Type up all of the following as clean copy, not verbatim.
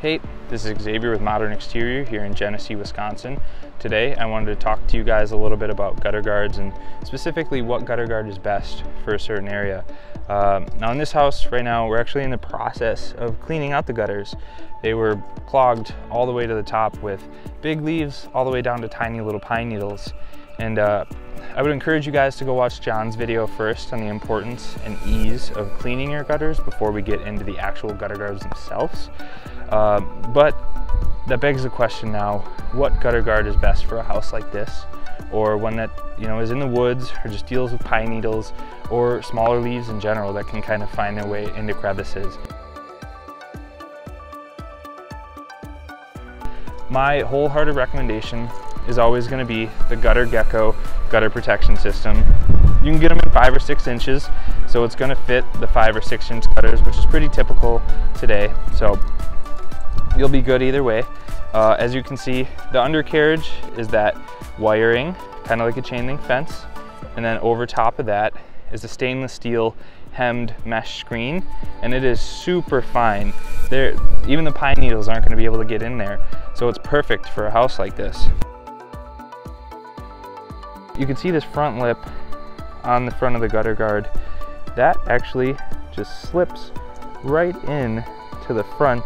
Hey, this is Xavier with Modern Exterior here in Genesee, Wisconsin. Today I wanted to talk to you guys a little bit about gutter guards and specifically what gutter guard is best for a certain area. Now in this house right now, we're actually in the process of cleaning out the gutters. They were clogged all the way to the top with big leaves all the way down to tiny little pine needles. And I would encourage you guys to go watch John's video first on the importance and ease of cleaning your gutters before we get into the actual gutter guards themselves. But that begs the question now, what gutter guard is best for a house like this? Or one that, you know, is in the woods or just deals with pine needles or smaller leaves in general that can kind of find their way into crevices. My wholehearted recommendation is always going to be the Gutter Gecko gutter protection system. You can get them in 5 or 6 inches, so it's going to fit the 5 or 6 inch gutters, which is pretty typical today. So you'll be good either way. As you can see, the undercarriage is that wiring, kind of like a chain link fence, and then over top of that is a stainless steel hemmed mesh screen, and it is super fine. Even the pine needles aren't going to be able to get in there, so it's perfect for a house like this. You can see this front lip on the front of the gutter guard. That actually just slips right in to the front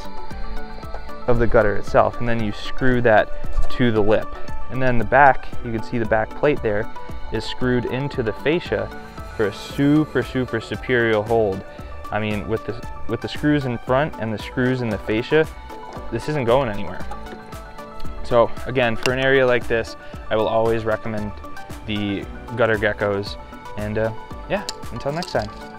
of the gutter itself, and then you screw that to the lip. And then the back, you can see the back plate there is screwed into the fascia for a super superior hold. I mean, with the screws in front and the screws in the fascia, this isn't going anywhere. So again, for an area like this, I will always recommend the Gutter Geckos. And yeah, until next time.